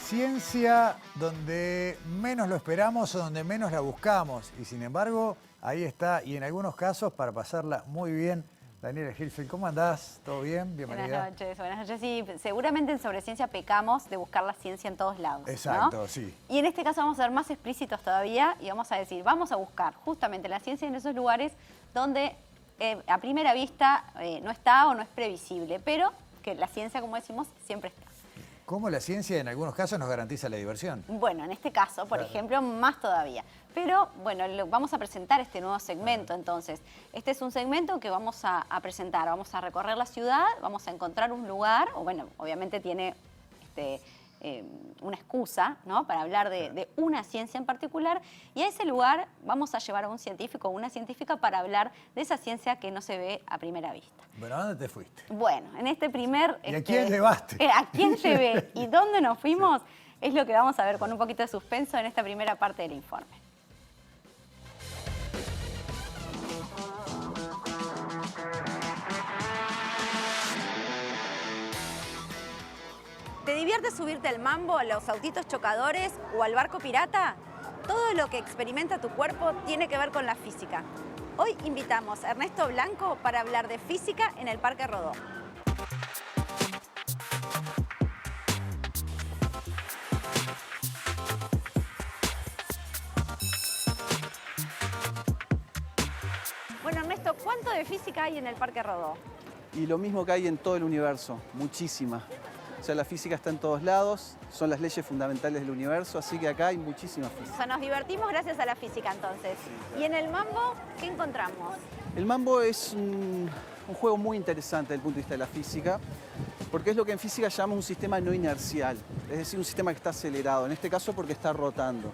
Ciencia donde menos lo esperamos o donde menos la buscamos. Y sin embargo, ahí está. Y en algunos casos, para pasarla muy bien, Daniela Hilfield, ¿cómo andás? ¿Todo bien? Bienvenida. Buenas noches, buenas noches. Sí, seguramente en Sobreciencia pecamos de buscar la ciencia en todos lados, Exacto, ¿no? sí. Y en este caso vamos a ser más explícitos todavía y vamos a decir, vamos a buscar justamente la ciencia en esos lugares donde a primera vista no está o no es previsible, pero que la ciencia, como decimos, siempre está. ¿Cómo la ciencia en algunos casos nos garantiza la diversión? Bueno, en este caso, por ejemplo, más todavía. Pero, bueno, vamos a presentar este nuevo segmento, entonces. Este es un segmento que vamos a presentar. Vamos a recorrer la ciudad, vamos a encontrar un lugar, o bueno, obviamente tiene una excusa, ¿no?, para hablar de una ciencia en particular, y a ese lugar vamos a llevar a un científico o una científica para hablar de esa ciencia que no se ve a primera vista. Bueno, ¿a dónde te fuiste? Bueno, en este primer... ¿Y a quién llevaste? ¿A quién llevé? ¿Y dónde nos fuimos? Sí. Es lo que vamos a ver con un poquito de suspenso en esta primera parte del informe. ¿Te divierte subirte al mambo, a los autitos chocadores o al barco pirata? Todo lo que experimenta tu cuerpo tiene que ver con la física. Hoy invitamos a Ernesto Blanco para hablar de física en el Parque Rodó. Bueno, Ernesto, ¿cuánto de física hay en el Parque Rodó? Y lo mismo que hay en todo el universo, muchísima. O sea, la física está en todos lados, son las leyes fundamentales del universo, así que acá hay muchísima física. O sea, nos divertimos gracias a la física, entonces. Sí. ¿Y en el mambo qué encontramos? El mambo es un juego muy interesante desde el punto de vista de la física, porque es lo que en física llamamos un sistema no inercial, es decir, un sistema que está acelerado, en este caso porque está rotando.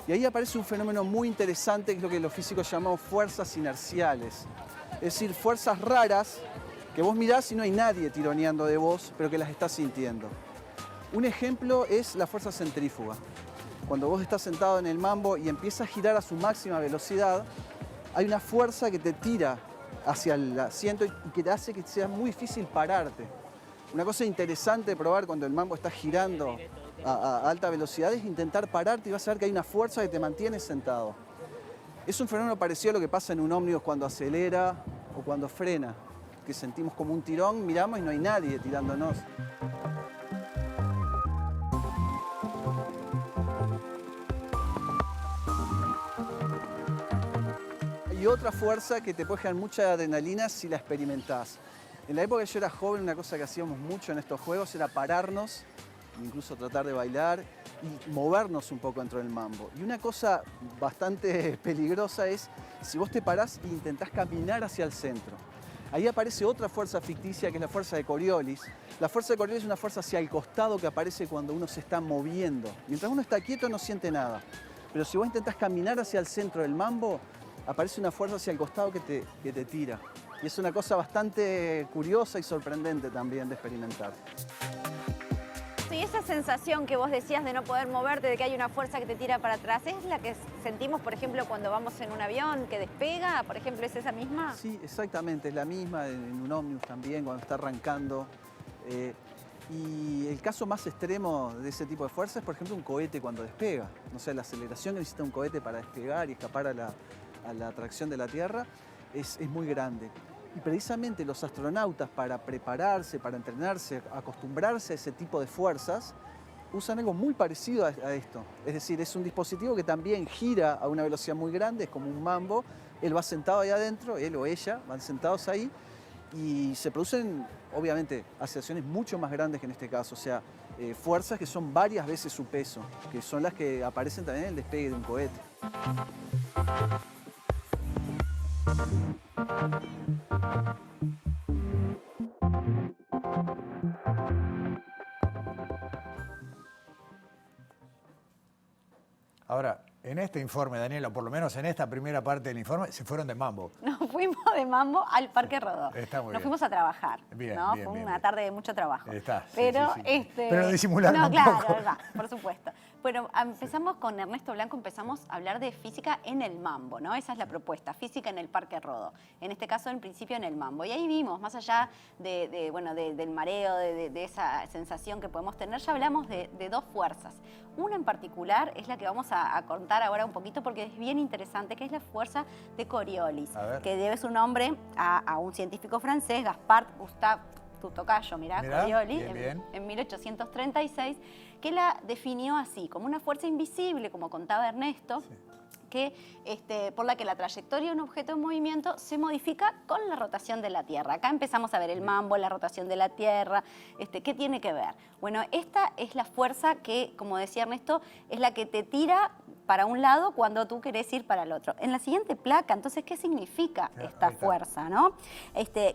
Y ahí aparece un fenómeno muy interesante, que es lo que los físicos llamamos fuerzas inerciales. Es decir, fuerzas raras que vos mirás y no hay nadie tironeando de vos, pero que las estás sintiendo. Un ejemplo es la fuerza centrífuga. Cuando vos estás sentado en el mambo y empieza a girar a su máxima velocidad, hay una fuerza que te tira hacia el asiento y que te hace que sea muy difícil pararte. Una cosa interesante de probar cuando el mambo está girando a alta velocidad es intentar pararte y vas a ver que hay una fuerza que te mantiene sentado. Es un fenómeno parecido a lo que pasa en un ómnibus cuando acelera o cuando frena, que sentimos como un tirón, miramos y no hay nadie tirándonos. Hay otra fuerza que te puede generar mucha adrenalina si la experimentás. En la época que yo era joven, una cosa que hacíamos mucho en estos juegos era pararnos, incluso tratar de bailar y movernos un poco dentro del mambo. Y una cosa bastante peligrosa es si vos te parás e intentás caminar hacia el centro. Ahí aparece otra fuerza ficticia que es la fuerza de Coriolis. La fuerza de Coriolis es una fuerza hacia el costado que aparece cuando uno se está moviendo. Mientras uno está quieto no siente nada. Pero si vos intentás caminar hacia el centro del mambo, aparece una fuerza hacia el costado que te tira. Y es una cosa bastante curiosa y sorprendente también de experimentar. Y esa sensación que vos decías de no poder moverte, de que hay una fuerza que te tira para atrás, ¿es la que sentimos, por ejemplo, cuando vamos en un avión que despega? Por ejemplo, ¿es esa misma? Sí, exactamente, es la misma, en un ómnibus también, cuando está arrancando. Y el caso más extremo de ese tipo de fuerza es, por ejemplo, un cohete cuando despega. No sé, la aceleración que necesita un cohete para despegar y escapar a la atracción de la Tierra es muy grande. Y precisamente los astronautas, para prepararse, para entrenarse, acostumbrarse a ese tipo de fuerzas, usan algo muy parecido a esto. Es decir, es un dispositivo que también gira a una velocidad muy grande, es como un mambo. Él va sentado ahí adentro, él o ella van sentados ahí, y se producen, obviamente, aceleraciones mucho más grandes que en este caso. O sea, fuerzas que son varias veces su peso, que son las que aparecen también en el despegue de un cohete. Ahora, En este informe, Daniela, por lo menos en esta primera parte del informe, se fueron de mambo. Nos fuimos de mambo al Parque Rodó. Está muy Nos bien. fuimos a trabajar. Bien, ¿no? bien, Fue bien, una bien. tarde de mucho trabajo. Está, sí, pero, sí, sí. Pero Pero disimularlo no, un claro, poco. va, por supuesto. Bueno, empezamos con Ernesto Blanco, empezamos a hablar de física en el mambo, ¿no? Esa es la propuesta, física en el Parque Rodó. En este caso, en principio, en el mambo. Y ahí vimos, más allá del mareo, de esa sensación que podemos tener, ya hablamos de dos fuerzas. Una en particular es la que vamos a contar ahora un poquito porque es bien interesante, que es la fuerza de Coriolis, A ver. que debe su nombre a un científico francés, Gaspard Gustave, tu tocayo, mirá, Coriolis, bien, bien. en 1836, que la definió así, como una fuerza invisible, como contaba Ernesto, Sí. por la que la trayectoria de un objeto en movimiento se modifica con la rotación de la Tierra. Acá empezamos a ver el mambo, la rotación de la Tierra, ¿qué tiene que ver? Bueno, esta es la fuerza que, como decía Ernesto, es la que te tira para un lado cuando tú querés ir para el otro. En la siguiente placa, entonces, ¿qué significa esta fuerza, no?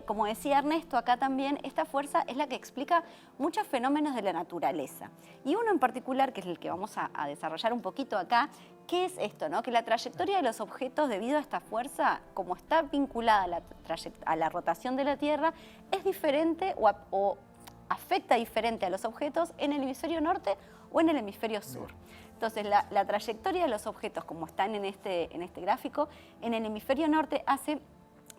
Como decía Ernesto, acá también, esta fuerza es la que explica muchos fenómenos de la naturaleza. Y uno en particular, que es el que vamos a desarrollar un poquito acá, ¿qué es esto, no? Que la trayectoria de los objetos, debido a esta fuerza, como está vinculada a la rotación de la Tierra, es diferente o afecta diferente a los objetos en el hemisferio norte o en el hemisferio sur. Entonces, la trayectoria de los objetos, como están en este gráfico, en el hemisferio norte hace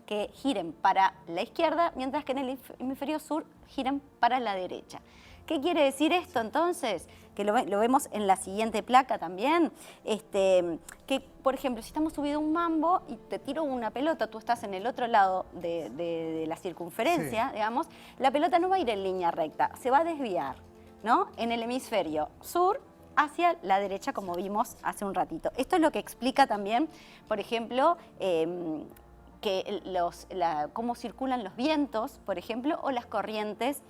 que giren para la izquierda, mientras que en el hemisferio sur giran para la derecha. ¿Qué quiere decir esto entonces? Que lo vemos en la siguiente placa también, que por ejemplo, si estamos subidos a un mambo y te tiro una pelota, tú estás en el otro lado de la circunferencia, sí, digamos, la pelota no va a ir en línea recta, se va a desviar, ¿no? En el hemisferio sur hacia la derecha, como vimos hace un ratito. Esto es lo que explica también, por ejemplo, cómo circulan los vientos, por ejemplo, o las corrientes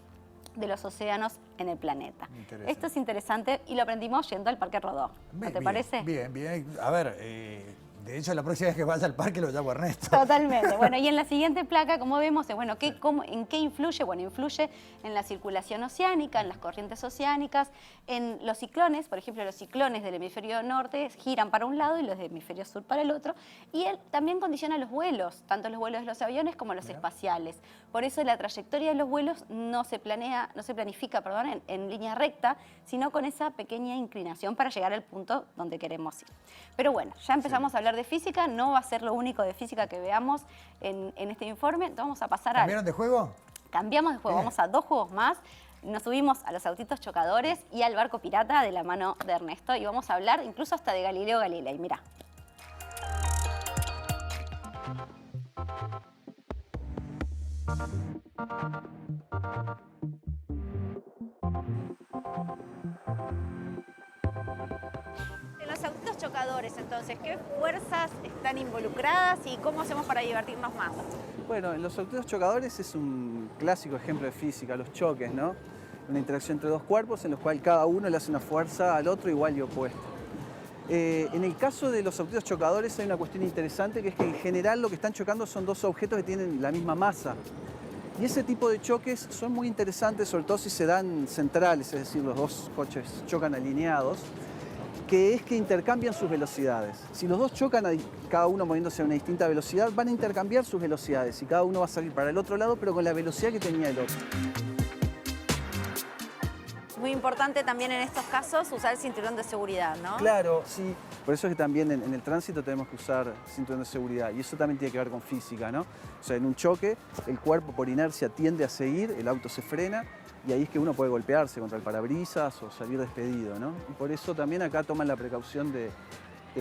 de los océanos en el planeta. Esto es interesante y lo aprendimos yendo al Parque Rodó. ¿No te parece? Bien, bien. A ver, de hecho, la próxima vez que vaya al parque lo llamo a Ernesto. Totalmente. Bueno, y en la siguiente placa, como vemos, bueno, ¿en qué influye? Bueno, influye en la circulación oceánica, en las corrientes oceánicas, en los ciclones. Por ejemplo, los ciclones del hemisferio norte giran para un lado y los del hemisferio sur para el otro. Y él también condiciona los vuelos, tanto los vuelos de los aviones como los espaciales. Por eso la trayectoria de los vuelos no se planifica en línea recta, sino con esa pequeña inclinación para llegar al punto donde queremos ir. Pero bueno, ya empezamos a hablar de física, no va a ser lo único de física que veamos en este informe. Entonces vamos a pasar a... ¿Cambiaron de juego? Cambiamos de juego, vamos a dos juegos más. Nos subimos a los autitos chocadores y al barco pirata de la mano de Ernesto y vamos a hablar incluso hasta de Galileo Galilei. Mirá. En los autitos chocadores, entonces, ¿qué fuerzas están involucradas y cómo hacemos para divertirnos más? Bueno, en los autitos chocadores es un clásico ejemplo de física, los choques, ¿no? Una interacción entre dos cuerpos en los cuales cada uno le hace una fuerza al otro igual y opuesta. En el caso de los autitos chocadores hay una cuestión interesante, que es que en general lo que están chocando son dos objetos que tienen la misma masa. Y ese tipo de choques son muy interesantes, sobre todo si se dan centrales, es decir, los dos coches chocan alineados, que es que intercambian sus velocidades. Si los dos chocan, cada uno moviéndose a una distinta velocidad, van a intercambiar sus velocidades y cada uno va a salir para el otro lado, pero con la velocidad que tenía el otro. Muy importante también en estos casos usar el cinturón de seguridad, ¿no? Claro, sí. Por eso es que también en el tránsito tenemos que usar cinturón de seguridad y eso también tiene que ver con física, ¿no? O sea, en un choque el cuerpo por inercia tiende a seguir, el auto se frena y ahí es que uno puede golpearse contra el parabrisas o salir despedido, ¿no? Y por eso también acá toman la precaución de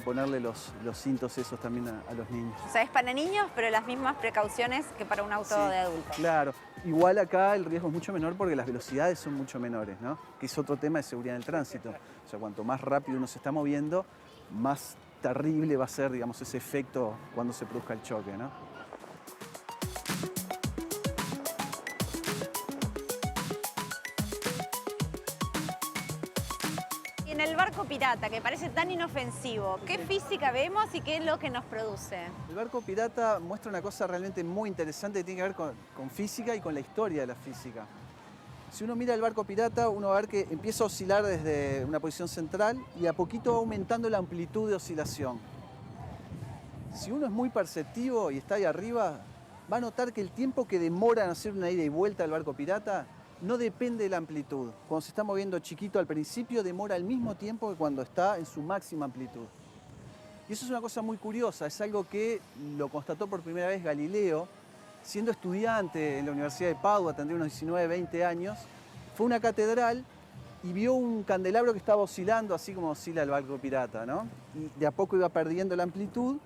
ponerle los cintos esos también a los niños. O sea, es para niños, pero las mismas precauciones que para un auto de adultos. Claro. Igual acá el riesgo es mucho menor porque las velocidades son mucho menores, ¿no? Que es otro tema de seguridad en el tránsito. O sea, cuanto más rápido uno se está moviendo, más terrible va a ser, digamos, ese efecto cuando se produzca el choque, ¿no? Y en el barco pirata, que parece tan inofensivo, ¿qué física vemos y qué es lo que nos produce? El barco pirata muestra una cosa realmente muy interesante que tiene que ver con física y con la historia de la física. Si uno mira el barco pirata, uno va a ver que empieza a oscilar desde una posición central y a poquito va aumentando la amplitud de oscilación. Si uno es muy perceptivo y está ahí arriba, va a notar que el tiempo que demora en hacer una ida y vuelta del barco pirata no depende de la amplitud. Cuando se está moviendo chiquito al principio, demora el mismo tiempo que cuando está en su máxima amplitud. Y eso es una cosa muy curiosa, es algo que lo constató por primera vez Galileo, siendo estudiante en la Universidad de Padua, tendría unos 19, 20 años, fue a una catedral y vio un candelabro que estaba oscilando, así como oscila el barco pirata, ¿no? Y de a poco iba perdiendo la amplitud,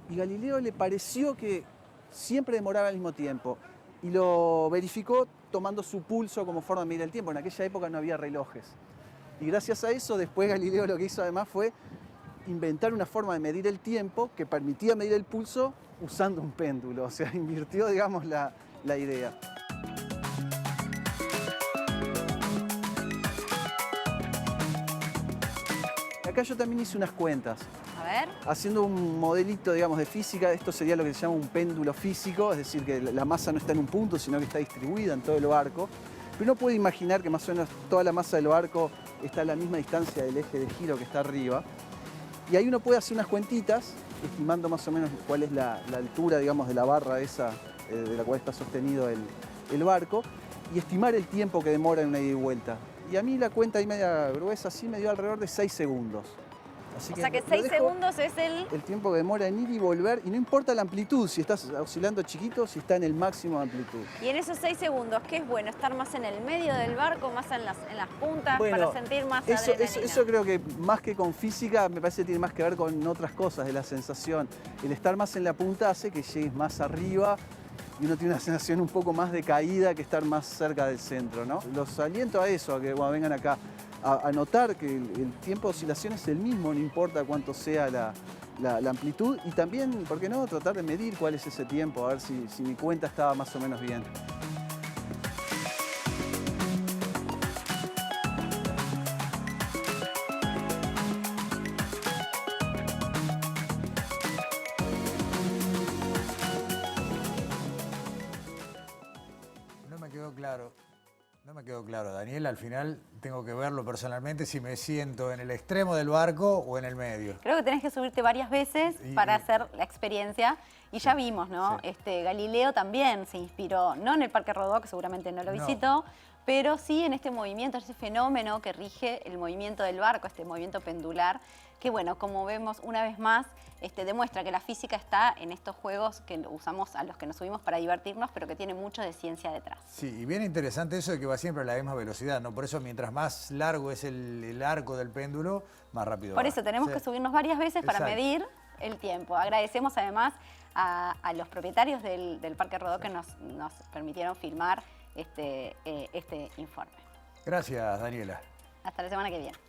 y Galileo le pareció que siempre demoraba al mismo tiempo, y lo verificó tomando su pulso como forma de medir el tiempo. En aquella época no había relojes. Y gracias a eso, después Galileo lo que hizo además fue inventar una forma de medir el tiempo que permitía medir el pulso usando un péndulo. O sea, invirtió, digamos, la idea. Acá yo también hice unas cuentas. A ver. Haciendo un modelito, digamos, de física, esto sería lo que se llama un péndulo físico, es decir, que la masa no está en un punto, sino que está distribuida en todo el barco. Pero uno puede imaginar que más o menos toda la masa del barco está a la misma distancia del eje de giro que está arriba. Y ahí uno puede hacer unas cuentitas, estimando más o menos cuál es la altura, digamos, de la barra esa de la cual está sostenido el barco, y estimar el tiempo que demora en una ida y vuelta. Y a mí la cuenta ahí media gruesa así me dio alrededor de 6 segundos. Así O sea que lo 6 dejo segundos es el tiempo que demora en ir y volver, y no importa la amplitud, si estás oscilando chiquito, si está en el máximo de amplitud. Y en esos 6 segundos, ¿qué es bueno? ¿Estar más en el medio del barco, más en las puntas, Bueno, para sentir más adrenalina? Eso creo que más que con física, me parece que tiene más que ver con otras cosas de la sensación. El estar más en la punta hace que llegues más arriba y uno tiene una sensación un poco más de caída que estar más cerca del centro, ¿no? Los aliento a eso, a que vengan acá a notar que el tiempo de oscilación es el mismo, no importa cuánto sea la amplitud, y también, ¿por qué no?, tratar de medir cuál es ese tiempo, a ver si mi cuenta estaba más o menos bien. No me quedó claro, Daniel. Al final tengo que verlo personalmente si me siento en el extremo del barco o en el medio. Creo que tenés que subirte varias veces para hacer la experiencia. Y ya vimos, ¿no? Sí. Galileo también se inspiró, no en el Parque Rodó, que seguramente no lo visitó, pero sí en este movimiento, ese fenómeno que rige el movimiento del barco, este movimiento pendular, que bueno, como vemos una vez más, demuestra que la física está en estos juegos que usamos, a los que nos subimos para divertirnos, pero que tiene mucho de ciencia detrás. Sí, y bien interesante eso de que va siempre a la misma velocidad, ¿no? Por eso mientras más largo es el arco del péndulo, más rápido va. Por eso tenemos que subirnos varias veces para medir el tiempo. Agradecemos además a los propietarios del Parque Rodó que nos permitieron filmar este informe. Gracias, Daniela. Hasta la semana que viene.